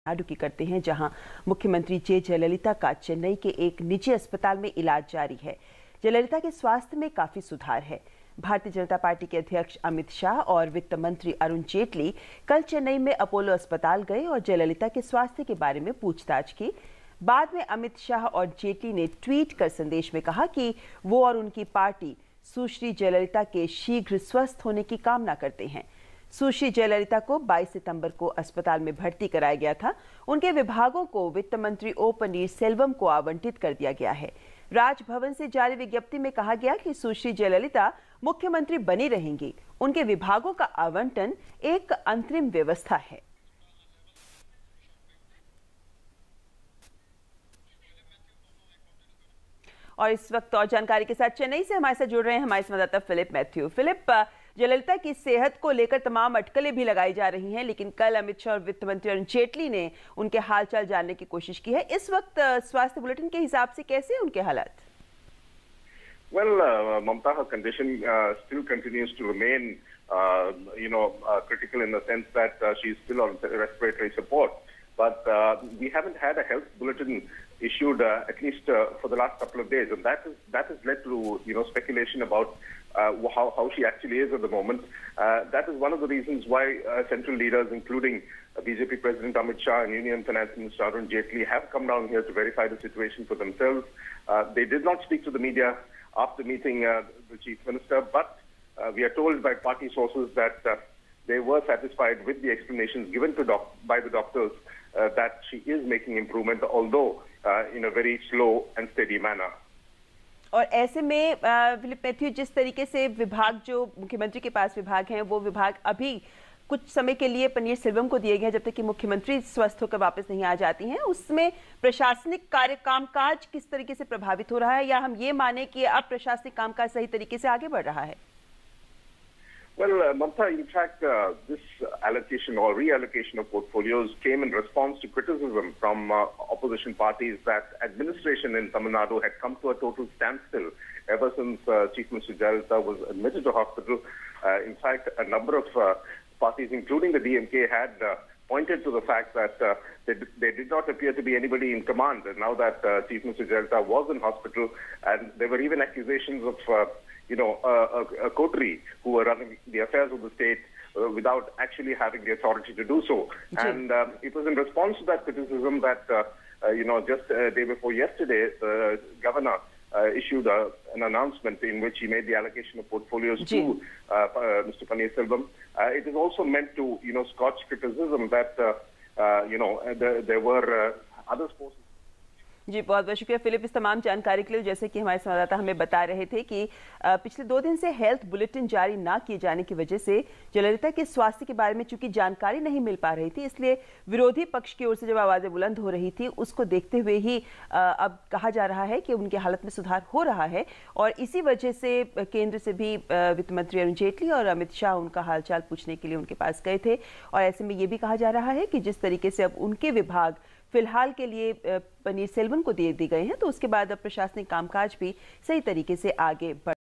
तमिलनाडु की करते हैं, जहां मुख्यमंत्री जयललिता का चेन्नई के एक निजी अस्पताल में इलाज जारी है। जयललिता के स्वास्थ्य में काफी सुधार है। भारतीय जनता पार्टी के अध्यक्ष अमित शाह और वित्त मंत्री अरुण जेटली कल चेन्नई में अपोलो अस्पताल गए और जयललिता के स्वास्थ्य के बारे में पूछताछ की। बाद में अमित शाह और जेटली ने ट्वीट कर संदेश में कहा कि वो और उनकी पार्टी सुश्री जयललिता के शीघ्र स्वस्थ होने की कामना करते हैं। सुश्री जयललिता को 22 सितंबर को अस्पताल में भर्ती कराया गया था। उनके विभागों को वित्त मंत्री ओ पनीरसेल्वम को आवंटित कर दिया गया है। राजभवन से जारी विज्ञप्ति में कहा गया कि सुश्री जयललिता मुख्यमंत्री बनी रहेंगी। उनके विभागों का आवंटन एक अंतरिम व्यवस्था है। और इस वक्त और जानकारी के साथ चेन्नई से हमारे साथ जुड़ रहे हैं हमारे संवाददाता फिलिप मैथ्यू। फिलिप, जयललिता की सेहत को लेकर तमाम अटकलें भी लगाई जा रही हैं, लेकिन कल अमित शाह और वित्त मंत्री अरुण जेटली ने उनके हालचाल जानने की कोशिश की है। इस वक्त स्वास्थ्य बुलेटिन के हिसाब से कैसे हैं उनके हालात? Well, Mamta, her condition still continues to remain, critical in the sense that she's still on respiratory support. But we haven't had a health bulletin issued at least for the last couple of days, and that has led to speculation about how she actually is at the moment. That is one of the reasons why central leaders, including BJP President Amit Shah and Union Finance Minister Arun Jaitley, have come down here to verify the situation for themselves. They did not speak to the media after meeting the Chief Minister, but we are told by party sources that they were satisfied with the explanations given by the doctors that she is making improvement, although in a very slow and steady manner. और ऐसे में Philip Matthew, जिस तरीके से विभाग, जो मुख्यमंत्री के पास विभाग हैं, वो विभाग अभी कुछ समय के लिए पनीरसेल्वम को दिए गए जब तक कि मुख्यमंत्री स्वस्थ होकर वापस नहीं आ जाती हैं, उसमें प्रशासनिक कार्य कामकाज किस तरीके से प्रभावित हो रहा है, या हम ये माने कि अब प्रशासनिक कामकाज सही तरीके से आगे बढ़ रहा है? Well, Mamta, in fact, this allocation or reallocation of portfolios came in response to criticism from opposition parties that administration in Tamil Nadu had come to a total standstill ever since Chief Minister Jayalalitha was admitted to hospital. In fact, a number of parties, including the DMK, had pointed to the fact that there did not appear to be anybody in command now that Chief Minister Jayalalitha was in hospital, and there were even accusations of a coterie who were running the affairs of the state without actually having the authority to do so. And it was in response to that criticism that, just a day before yesterday, the governor issued an announcement in which he made the allocation of portfolios to Mr. Pannirselvam. It is also meant to, scotch criticism that, there were other forces. जी, बहुत बहुत शुक्रिया Philip इस तमाम जानकारी के लिए। जैसे कि हमारे संवाददाता हमें बता रहे थे कि पिछले 2 दिन से हेल्थ बुलेटिन जारी ना किए जाने की वजह से जयललिता के स्वास्थ्य के बारे में चूंकि जानकारी नहीं मिल पा रही थी, इसलिए विरोधी पक्ष की ओर से जब आवाजें बुलंद हो रही थी, उसको देखते हुए ही अब कहा जा रहा है कि उनकी हालत में सुधार हो रहा है। और इसी वजह से केंद्र से भी वित्त मंत्री अरुण जेटली और अमित शाह उनका हालचाल पूछने के लिए उनके पास गए थे। और ऐसे में ये भी कहा जा रहा है कि जिस तरीके से अब उनके विभाग फिलहाल के लिए पनीरसेल्वम को दे दिए गए हैं, तो उसके बाद अब प्रशासनिक कामकाज भी सही तरीके से आगे बढ़